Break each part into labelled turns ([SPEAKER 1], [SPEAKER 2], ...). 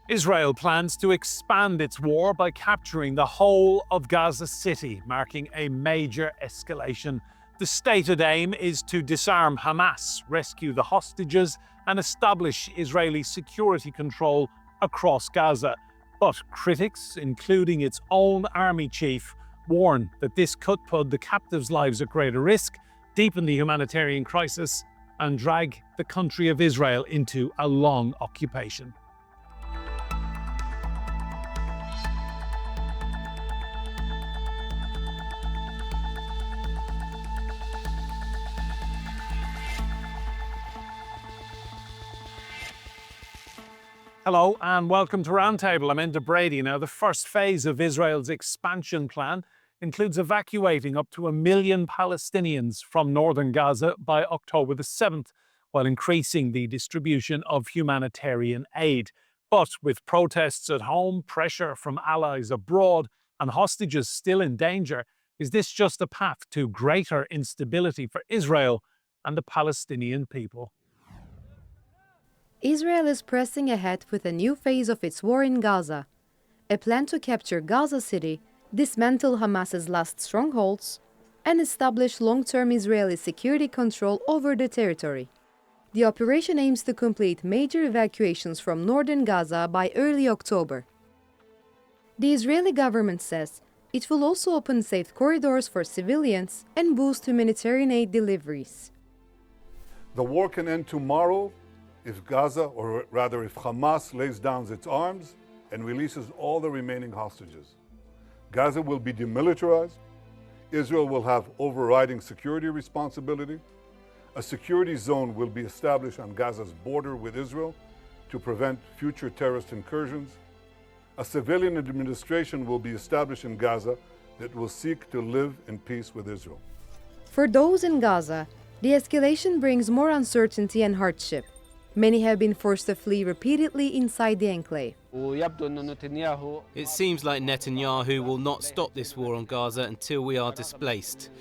[SPEAKER 1] Israel plans to expand its war by capturing the whole of Gaza City, marking a major escalation. The stated aim is to disarm Hamas, rescue the hostages, and establish Israeli security control across Gaza. But critics, including its own army chief, warn that this could put the captives' lives at greater risk, deepen the humanitarian crisis, and drag the country of Israel into a long occupation. Hello and welcome to Roundtable. I'm Enda Brady. Now, the first phase of Israel's expansion plan includes evacuating up to 1 million Palestinians from northern Gaza by October the 7th, while increasing the distribution of humanitarian aid. But with protests at home, pressure from allies abroad, and hostages still in danger, is this just a path to greater instability for Israel and the Palestinian people?
[SPEAKER 2] Israel is pressing ahead with a new phase of its war in Gaza, a plan to capture Gaza City, dismantle Hamas's last strongholds, and establish long-term Israeli security control over the territory. The operation aims to complete major evacuations from northern Gaza by early October. The Israeli government says it will also open safe corridors for civilians and boost humanitarian aid deliveries.
[SPEAKER 3] The war can end tomorrow if Gaza, or rather if Hamas, lays down its arms and releases all the remaining hostages. Gaza will be demilitarized. Israel will have overriding security responsibility. A security zone will be established on Gaza's border with Israel to prevent future terrorist incursions. A civilian administration will be established in Gaza that will seek to live in peace with Israel.
[SPEAKER 2] For those in Gaza, the escalation brings more uncertainty and hardship. Many have been forced to flee repeatedly inside the enclave.
[SPEAKER 4] It seems like Netanyahu will not stop this war on Gaza until we are displaced.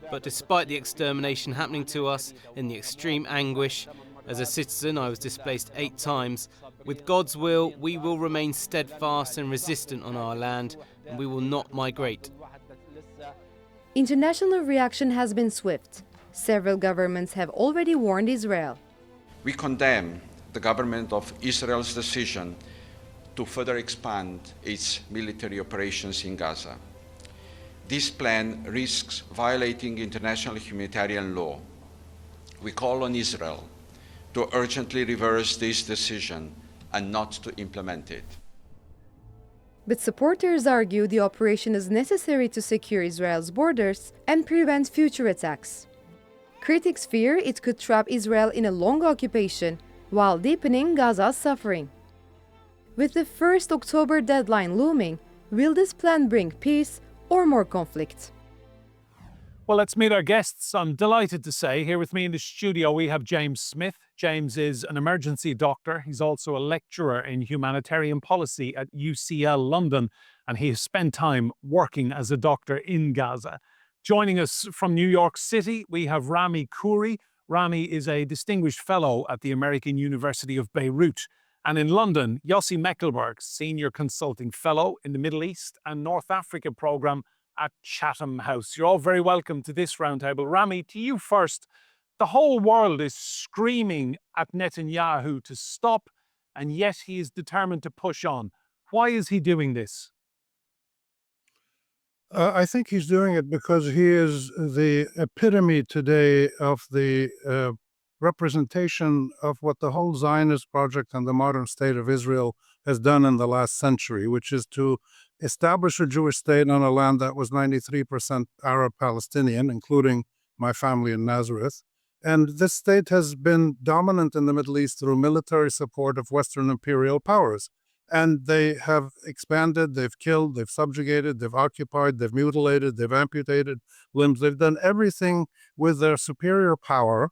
[SPEAKER 4] But despite the extermination happening to us in the extreme anguish, as a citizen I was displaced 8 times, with God's will we will remain steadfast and resistant on our land, and we will not migrate.
[SPEAKER 2] International reaction has been swift. Several governments have already warned Israel.
[SPEAKER 5] We condemn the government of Israel's decision to further expand its military operations in Gaza. This plan risks violating international humanitarian law. We call on Israel to urgently reverse this decision and not to implement it.
[SPEAKER 2] But supporters argue the operation is necessary to secure Israel's borders and prevent future attacks. Critics fear it could trap Israel in a long occupation while deepening Gaza's suffering. With the 1st October deadline looming, will this plan bring peace or more conflict?
[SPEAKER 1] Well, let's meet our guests. I'm delighted to say here with me in the studio we have James Smith. James is an emergency doctor. He's also a lecturer in humanitarian policy at UCL London, and he has spent time working as a doctor in Gaza. Joining us from New York City, we have Rami Khouri. Rami is a distinguished fellow at the American University of Beirut. And in London, Yossi Mekelberg, senior consulting fellow in the Middle East and North Africa program at Chatham House. You're all very welcome to this roundtable. Rami, to you first. The whole world is screaming at Netanyahu to stop, and yet he is determined to push on. Why is he doing this?
[SPEAKER 6] I think he's doing it because he is the epitome today of the representation of what the whole Zionist project and the modern state of Israel has done in the last century, which is to establish a Jewish state on a land that was 93% Arab Palestinian, including my family in Nazareth. And this state has been dominant in the Middle East through military support of Western imperial powers. And they have expanded, they've killed, they've subjugated, they've occupied, they've mutilated, they've amputated limbs. They've done everything with their superior power,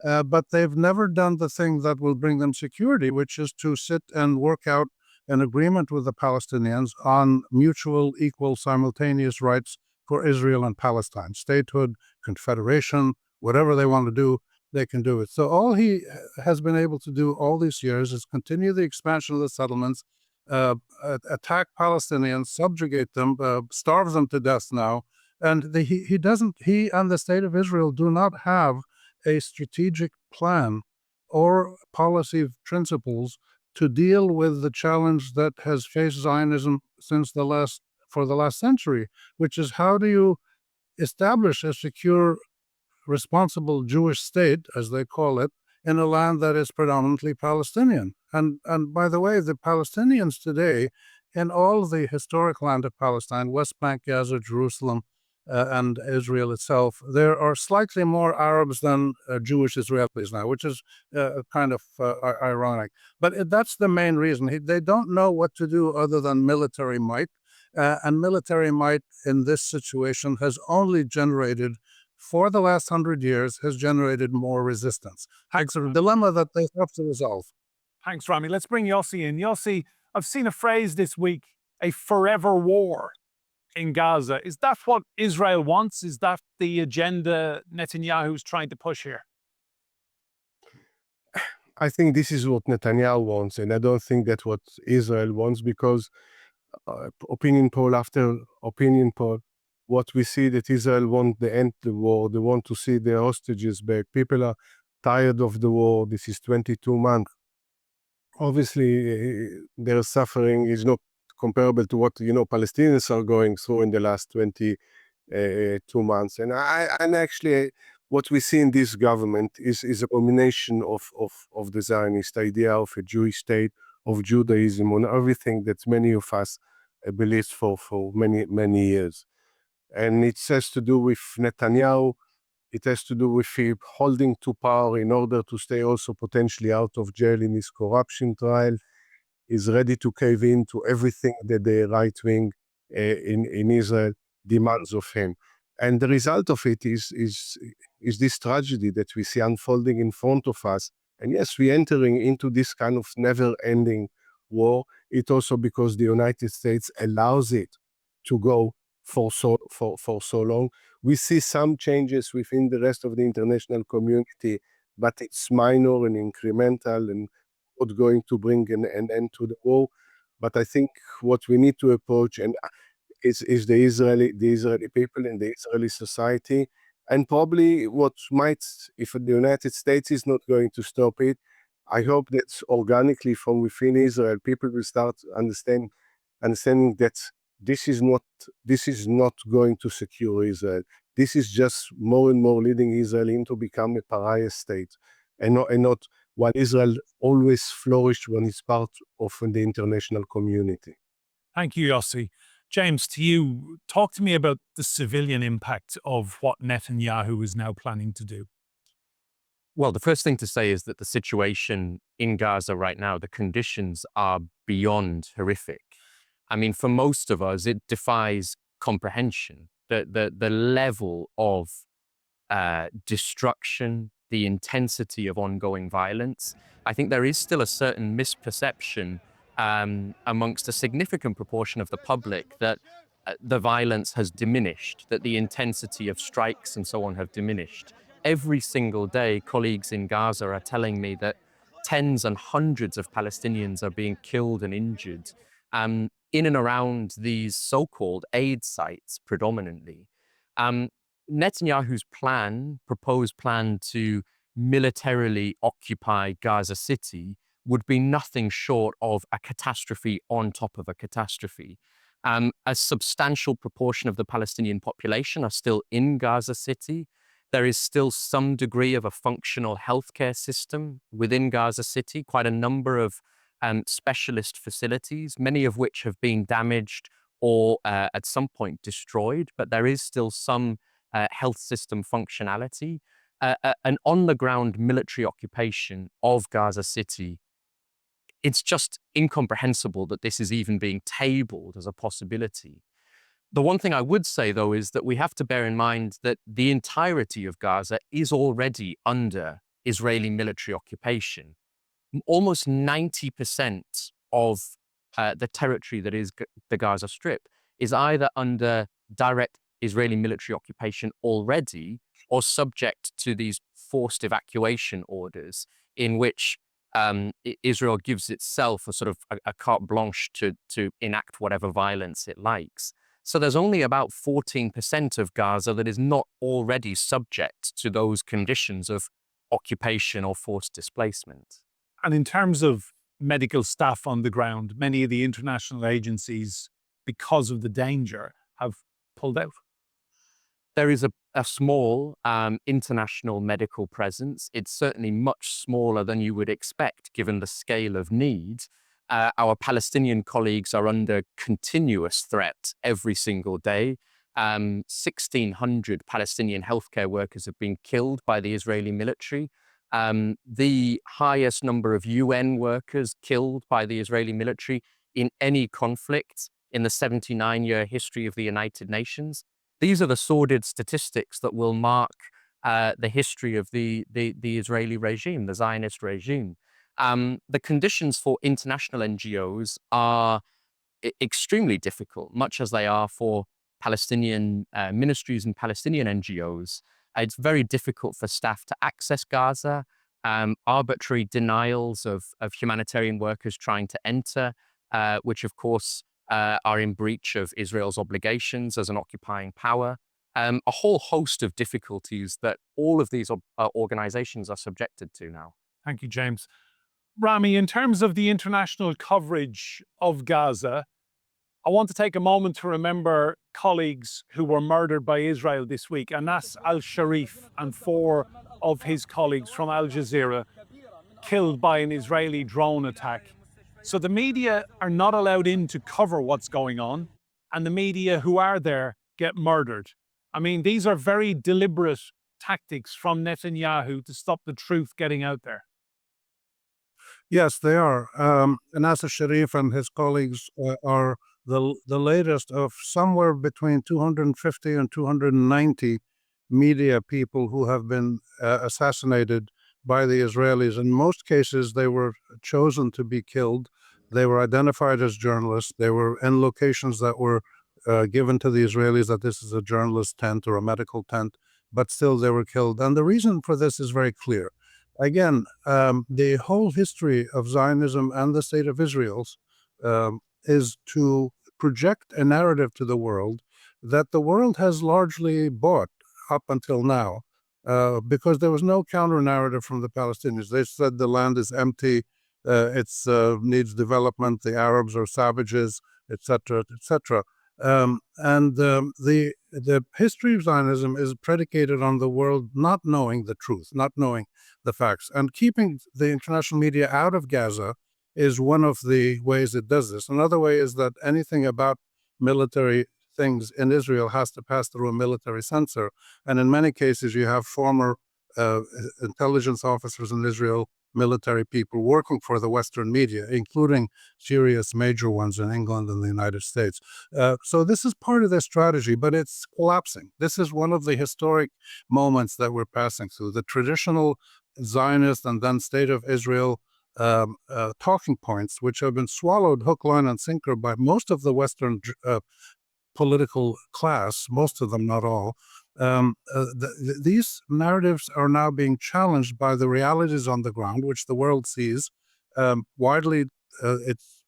[SPEAKER 6] but they've never done the thing that will bring them security, which is to sit and work out an agreement with the Palestinians on mutual, equal, simultaneous rights for Israel and Palestine. Statehood, confederation, whatever they want to do, they can do it. So all he has been able to do all these years is continue the expansion of the settlements, attack Palestinians, subjugate them, starve them to death now. And he and the state of Israel do not have a strategic plan or policy principles to deal with the challenge that has faced Zionism for the last century, which is how do you establish a secure, responsible Jewish state, as they call it, in a land that is predominantly Palestinian. And by the way, the Palestinians today, in all the historic land of Palestine, West Bank, Gaza, Jerusalem, and Israel itself, there are slightly more Arabs than Jewish Israelis now, which is kind of ironic. But that's the main reason. They don't know what to do other than military might. And military might in this situation has only generated, for the last 100 years, has generated more resistance. It's a dilemma that they have to resolve.
[SPEAKER 1] Thanks, Rami. Let's bring Yossi in. Yossi, I've seen a phrase this week, a forever war in Gaza. Is that what Israel wants? Is that the agenda Netanyahu's trying to push here?
[SPEAKER 7] I think this is what Netanyahu wants, and I don't think that's what Israel wants, because opinion poll after opinion poll, what we see that Israel want the end of the war. They want to see their hostages back. People are tired of the war. This is 22 months. Obviously, their suffering is not comparable to what Palestinians are going through in the last 22 months. And actually, what we see in this government is a combination of the Zionist idea of a Jewish state, of Judaism, on everything that many of us believed for many years. And it has to do with Netanyahu. It has to do with him holding to power in order to stay also potentially out of jail in his corruption trial. Is ready to cave in to everything that the right wing in Israel demands of him. And the result of it is this tragedy that we see unfolding in front of us. And yes, we're entering into this kind of never-ending war. It also because the United States allows it to go for so long. We see some changes within the rest of the international community, but it's minor and incremental and not going to bring an end to the war. But I think what we need to approach is the Israeli people and the Israeli society, and probably what might, if the United States is not going to stop it, I hope that organically from within Israel, people will start understanding that this is not going to secure Israel. This is just more and more leading Israel into become a pariah state, and not while Israel always flourished when it's part of the international community.
[SPEAKER 1] Thank you, Yossi. James, to you, talk to me about the civilian impact of what Netanyahu is now planning to do.
[SPEAKER 8] Well, the first thing to say is that the situation in Gaza right now, the conditions are beyond horrific. I mean, for most of us, it defies comprehension. The level of destruction, the intensity of ongoing violence. I think there is still a certain misperception amongst a significant proportion of the public that the violence has diminished, that the intensity of strikes and so on have diminished. Every single day, colleagues in Gaza are telling me that tens and hundreds of Palestinians are being killed and injured in and around these so-called aid sites predominantly. Netanyahu's proposed plan to militarily occupy Gaza City would be nothing short of a catastrophe on top of a catastrophe. A substantial proportion of the Palestinian population are still in Gaza City. There is still some degree of a functional healthcare system within Gaza City, quite a number of specialist facilities, many of which have been damaged or at some point destroyed, but there is still some health system functionality. An on-the-ground military occupation of Gaza City, it's just incomprehensible that this is even being tabled as a possibility. The one thing I would say, though, is that we have to bear in mind that the entirety of Gaza is already under Israeli military occupation. Almost 90% of the territory that is the Gaza Strip is either under direct Israeli military occupation already or subject to these forced evacuation orders in which Israel gives itself a sort of a carte blanche to enact whatever violence it likes. So there's only about 14% of Gaza that is not already subject to those conditions of occupation or forced displacement.
[SPEAKER 1] And in terms of medical staff on the ground, many of the international agencies, because of the danger, have pulled out.
[SPEAKER 8] There is a small international medical presence. It's certainly much smaller than you would expect given the scale of need. Our Palestinian colleagues are under continuous threat every single day. 1,600 Palestinian healthcare workers have been killed by the Israeli military. The highest number of UN workers killed by the Israeli military in any conflict in the 79-year history of the United Nations. These are the sordid statistics that will mark the history of the Israeli regime, the Zionist regime. The conditions for international NGOs are extremely difficult, much as they are for Palestinian ministries and Palestinian NGOs. It's very difficult for staff to access Gaza, arbitrary denials of humanitarian workers trying to enter, which of course are in breach of Israel's obligations as an occupying power. A whole host of difficulties that all of these organizations are subjected to now.
[SPEAKER 1] Thank you, James. Rami, in terms of the international coverage of Gaza, I want to take a moment to remember colleagues who were murdered by Israel this week. Anas al-Sharif and 4 of his colleagues from Al Jazeera killed by an Israeli drone attack. So the media are not allowed in to cover what's going on, and the media who are there get murdered. I mean, these are very deliberate tactics from Netanyahu to stop the truth getting out there.
[SPEAKER 6] Yes, they are. Anas al-Sharif and his colleagues are the latest of somewhere between 250 and 290 media people who have been assassinated by the Israelis. In most cases, they were chosen to be killed. They were identified as journalists. They were in locations that were given to the Israelis that this is a journalist tent or a medical tent, but still they were killed. And the reason for this is very clear. Again, the whole history of Zionism and the state of Israel is to project a narrative to the world that the world has largely bought up until now, because there was no counter-narrative from the Palestinians. They said the land is empty, it needs development, the Arabs are savages, etc., etc. The history of Zionism is predicated on the world not knowing the truth, not knowing the facts. And keeping the international media out of Gaza is one of the ways it does this. Another way is that anything about military things in Israel has to pass through a military censor. And in many cases, you have former intelligence officers in Israel, military people working for the Western media, including serious major ones in England and the United States. So this is part of their strategy, but it's collapsing. This is one of the historic moments that we're passing through. The traditional Zionist and then State of Israel talking points, which have been swallowed hook, line, and sinker by most of the Western political class, most of them, not all. These narratives are now being challenged by the realities on the ground, which the world sees. Widely, it's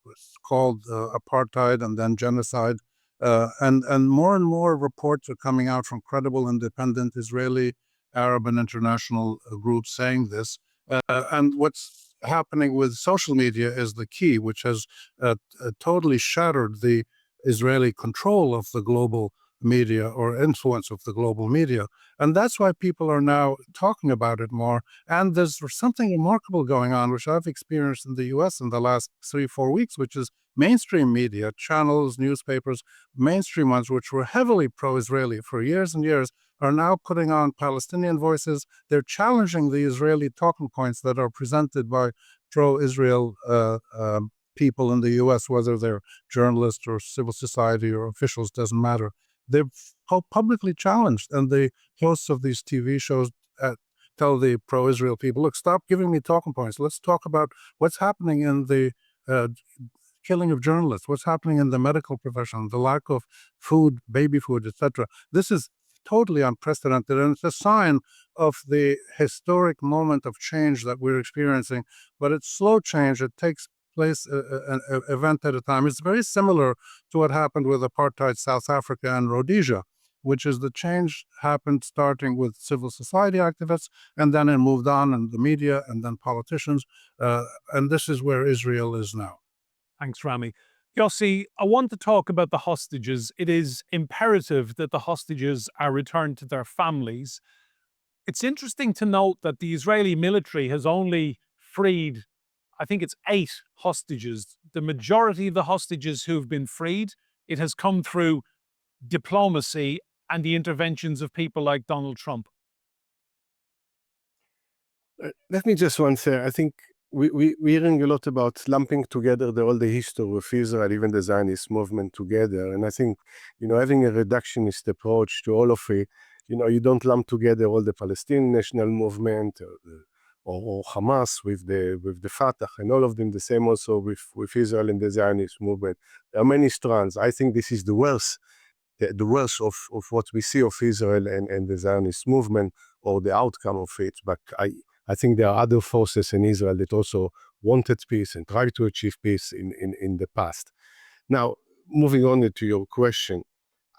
[SPEAKER 6] called apartheid and then genocide. And more reports are coming out from credible, independent Israeli, Arab, and international groups saying this. And what's happening with social media is the key, which has totally shattered the Israeli control of the global media or influence of the global media. And that's why people are now talking about it more. And there's something remarkable going on, which I've experienced in the US in the last 3-4 weeks, which is mainstream media, channels, newspapers, mainstream ones, which were heavily pro-Israeli for years and years, are now putting on Palestinian voices. They're challenging the Israeli talking points that are presented by pro-Israel people in the US, whether they're journalists or civil society or officials, doesn't matter. They're publicly challenged, and the hosts of these TV shows tell the pro-Israel people, look, stop giving me talking points. Let's talk about what's happening in the killing of journalists, what's happening in the medical profession, the lack of food, baby food, etc. This is totally unprecedented, and it's a sign of the historic moment of change that we're experiencing. But it's slow change. It takes place an event at a time. It's very similar to what happened with apartheid South Africa and Rhodesia, which is the change happened starting with civil society activists, and then it moved on, and the media, and then politicians. And this is where Israel is now.
[SPEAKER 1] Thanks, Rami. Yossi, I want to talk about the hostages. It is imperative that the hostages are returned to their families. It's interesting to note that the Israeli military has only freed, I think it's 8 hostages. The majority of the hostages who've been freed, it has come through diplomacy and the interventions of people like Donald Trump.
[SPEAKER 7] Let me just say, I think we're hearing a lot about lumping together all the history of Israel, even the Zionist movement together. And I think, having a reductionist approach to all of it, you don't lump together all the Palestinian national movement or Hamas with the Fatah, and all of them the same also with Israel and the Zionist movement. There are many strands. I think this is the worst of what we see of Israel and the Zionist movement, or the outcome of it. But I think there are other forces in Israel that also wanted peace and tried to achieve peace in the past. Now, moving on to your question,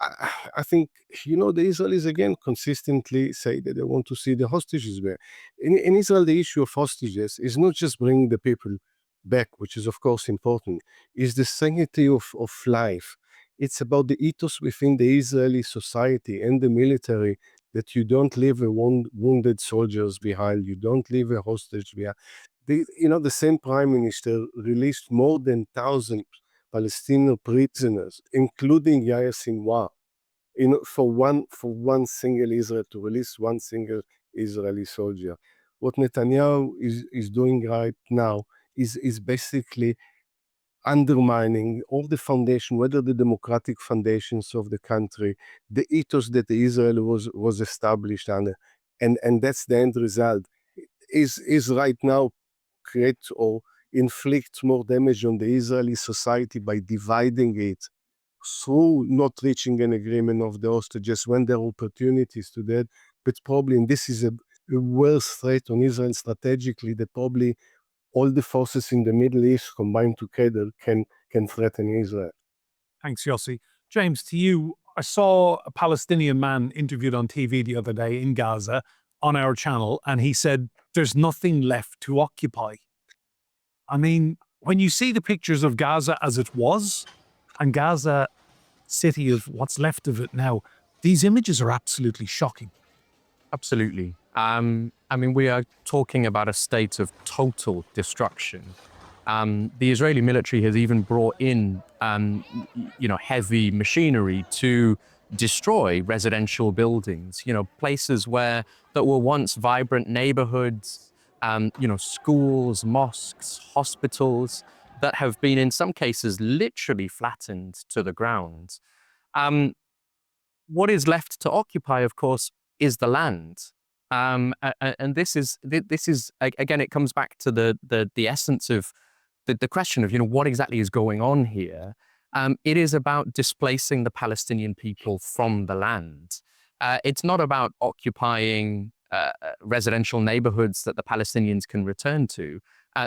[SPEAKER 7] I think, the Israelis again consistently say that they want to see the hostages back. In Israel, the issue of hostages is not just bringing the people back, which is of course important, is the sanctity of life. It's about the ethos within the Israeli society and the military, that you don't leave wounded soldiers behind, you don't leave a hostage behind. The same prime minister released more than 1,000 Palestinian prisoners, including Yahya Sinwar, for one single Israel, to release one single Israeli soldier. What Netanyahu is doing right now is basically undermining all the foundation, whether the democratic foundations of the country, the ethos that Israel was established under, and that's the end result. Is right now create or inflict more damage on the Israeli society by dividing it through not reaching an agreement of the hostages when there are opportunities to that. But probably, and this is a worse threat on Israel strategically, that probably all the forces in the Middle East combined together can threaten Israel.
[SPEAKER 1] Thanks, Yossi. James, to you, I saw a Palestinian man interviewed on TV the other day in Gaza on our channel, and he said, there's nothing left to occupy. I mean, when you see the pictures of Gaza as it was, and Gaza city of what's left of it now, these images are absolutely shocking.
[SPEAKER 8] Absolutely. We are talking about a state of total destruction. The Israeli military has even brought in, heavy machinery to destroy residential buildings, places that were once vibrant neighborhoods, schools, mosques, hospitals, that have been in some cases literally flattened to the ground. What is left to occupy, of course, is the land. And this is again, it comes back to the essence of the question of, what exactly is going on here. It is about displacing the Palestinian people from the land. It's not about occupying residential neighborhoods that the Palestinians can return to.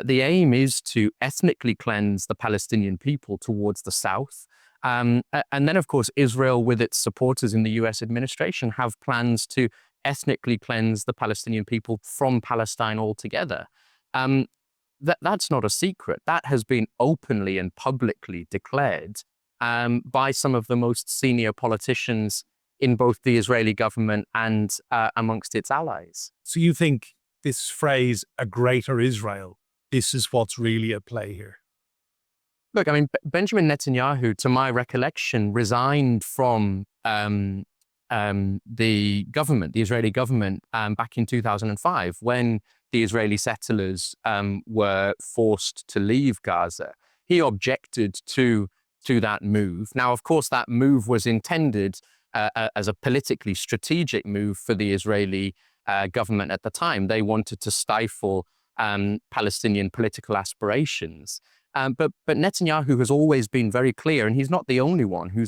[SPEAKER 8] The aim is to ethnically cleanse the Palestinian people towards the south. And then, of course, Israel, with its supporters in the US administration, have plans to ethnically cleanse the Palestinian people from Palestine altogether. That's not a secret. That has been openly and publicly declared by some of the most senior politicians in both the Israeli government and amongst its allies.
[SPEAKER 1] So you think this phrase, a greater Israel, this is what's really at play here?
[SPEAKER 8] Look, Benjamin Netanyahu, to my recollection, resigned from the government, the Israeli government, back in 2005, when the Israeli settlers were forced to leave Gaza. He objected to that move. Now, of course, that move was intended as a politically strategic move for the Israeli government at the time. They wanted to stifle Palestinian political aspirations. But Netanyahu has always been very clear, and he's not the only one who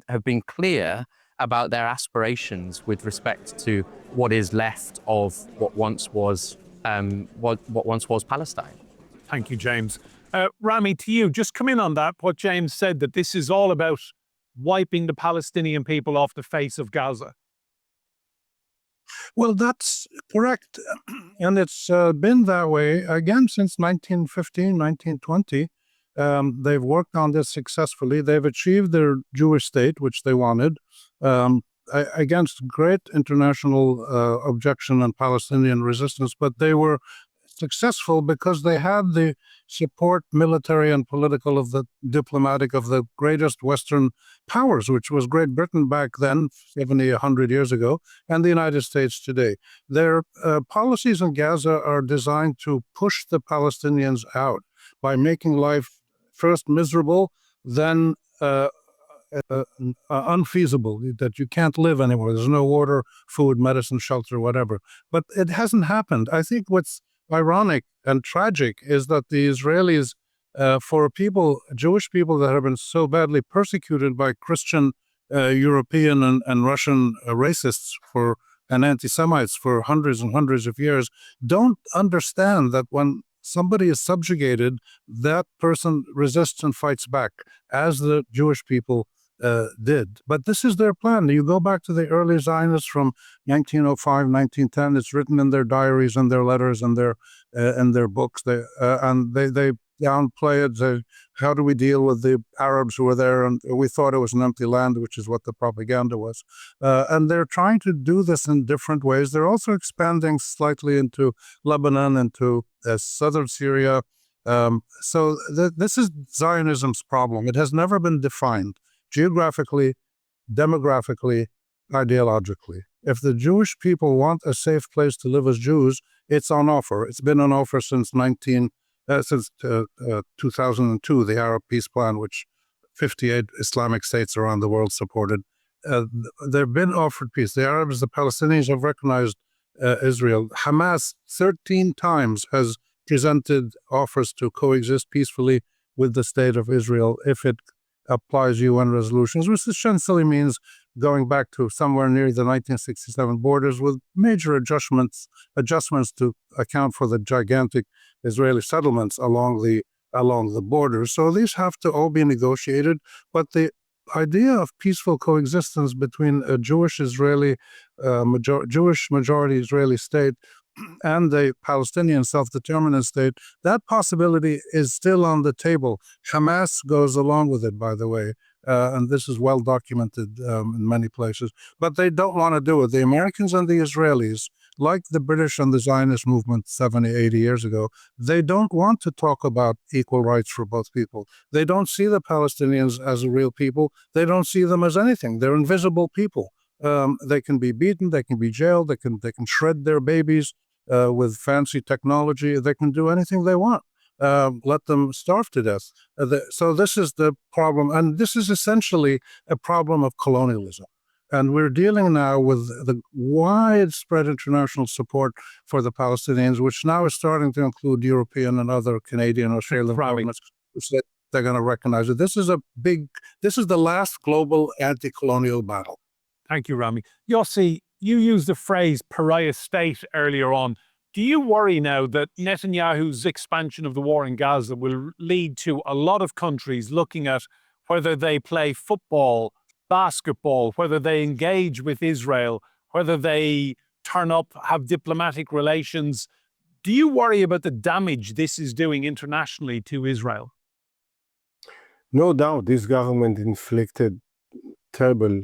[SPEAKER 8] have been clear about their aspirations with respect to what is left of what once was Palestine.
[SPEAKER 1] Thank you, James. Rami, to you, just come in on that, what James said, that this is all about wiping the Palestinian people off the face of Gaza.
[SPEAKER 6] Well, that's correct. And it's been that way, again, since 1915, 1920. They've worked on this successfully. They've achieved their Jewish state, which they wanted, against great international objection and Palestinian resistance. But they were successful because they had the support, military and political, of the diplomatic, of the greatest Western powers, which was Great Britain back then, 70, 100 years ago, and the United States today. Their policies in Gaza are designed to push the Palestinians out by making life first miserable, then unfeasible, that you can't live anymore. There's no water, food, medicine, shelter, whatever. But it hasn't happened. I think what's ironic and tragic is that the Israelis, for people, Jewish people that have been so badly persecuted by Christian, European and Russian racists and anti-Semites for hundreds and hundreds of years, don't understand that when somebody is subjugated, that person resists and fights back, as the Jewish people did. But this is their plan. You go back to the early Zionists from 1905, 1910. It's written in their diaries and their letters and their books. They downplay it. How do we deal with the Arabs who were there? And we thought it was an empty land, which is what the propaganda was. And they're trying to do this in different ways. They're also expanding slightly into Lebanon, into southern Syria. So this is Zionism's problem. It has never been defined geographically, demographically, ideologically. If the Jewish people want a safe place to live as Jews, it's on offer. It's been on offer since 2002, the Arab Peace Plan, which 58 Islamic states around the world supported. They've been offered peace. The Arabs, the Palestinians have recognized Israel. Hamas 13 times has presented offers to coexist peacefully with the state of Israel if it applies UN resolutions, which essentially means going back to somewhere near the 1967 borders with major adjustments to account for the gigantic Israeli settlements along the borders. So these have to all be negotiated. But the idea of peaceful coexistence between a Jewish majority Israeli state and the Palestinian self-determinant state, that possibility is still on the table. Hamas goes along with it, by the way, and this is well documented in many places. But they don't want to do it. The Americans and the Israelis, like the British and the Zionist movement 70, 80 years ago, they don't want to talk about equal rights for both people. They don't see the Palestinians as a real people. They don't see them as anything. They're invisible people. They can be beaten, they can be jailed, they can shred their babies with fancy technology. They can do anything they want. Let them starve to death. So this is the problem, and this is essentially a problem of colonialism. And we're dealing now with the widespread international support for the Palestinians, which now is starting to include European and other Canadian, Australian governments, who said they're going to recognize it. This is the last global anti-colonial battle.
[SPEAKER 1] Thank you, Rami. Yossi, you used the phrase pariah state earlier on. Do you worry now that Netanyahu's expansion of the war in Gaza will lead to a lot of countries looking at whether they play football, basketball, whether they engage with Israel, whether they turn up, have diplomatic relations? Do you worry about the damage this is doing internationally to Israel?
[SPEAKER 7] No doubt, this government inflicted terrible,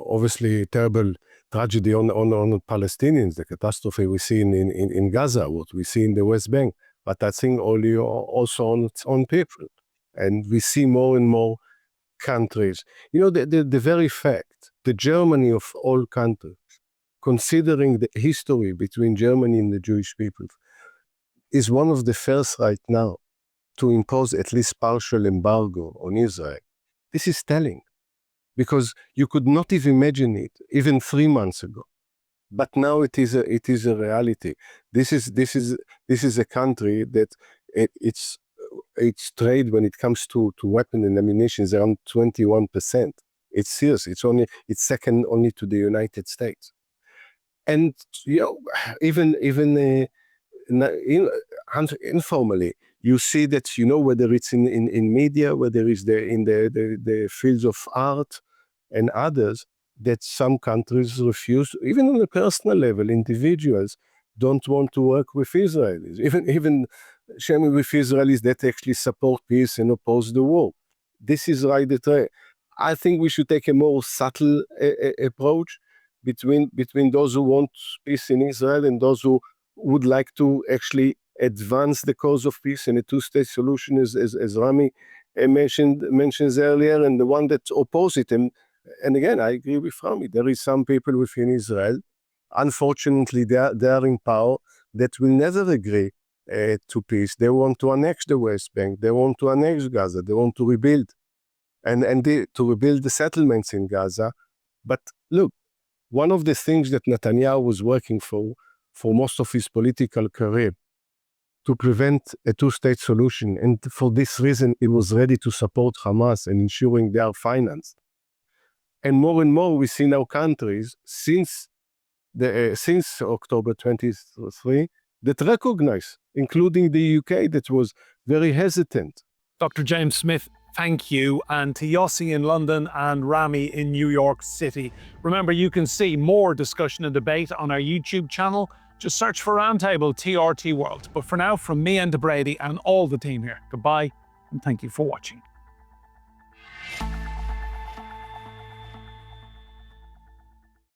[SPEAKER 7] obviously terrible tragedy on the Palestinians, the catastrophe we see in Gaza, what we see in the West Bank, but I think also on its own people. And we see more and more countries. The very fact, the Germany of all countries, considering the history between Germany and the Jewish people, is one of the first right now to impose at least partial embargo on Israel. This is telling. Because you could not even imagine it even 3 months ago, but now it is a reality. This is a country that its trade when it comes to weapon and ammunition is around 21%. It's serious. It's second only to the United States. And even informally, you see that whether it's in media, whether it's in the fields of art and others, that some countries refuse, even on a personal level, individuals don't want to work with Israelis, even sharing with Israelis that actually support peace and oppose the war. This is right that I think we should take a more subtle approach between those who want peace in Israel and those who would like to actually advance the cause of peace and a two-state solution, as Rami mentions earlier, and the one that oppose it. And again, I agree with Rami. There is some people within Israel, unfortunately, they are in power, that will never agree to peace. They want to annex the West Bank. They want to annex Gaza. They want to rebuild to rebuild the settlements in Gaza. But look, one of the things that Netanyahu was working for most of his political career, to prevent a two-state solution. And for this reason, he was ready to support Hamas and ensuring they are financed. And more we see now countries since October 23 that recognize, including the UK, that was very hesitant.
[SPEAKER 1] Dr. James Smith, thank you, and to Yossi in London and Rami in New York City. Remember, you can see more discussion and debate on our YouTube channel. Just search for Roundtable TRT World. But for now, from me, Enda Brady, and all the team here, goodbye, and thank you for watching.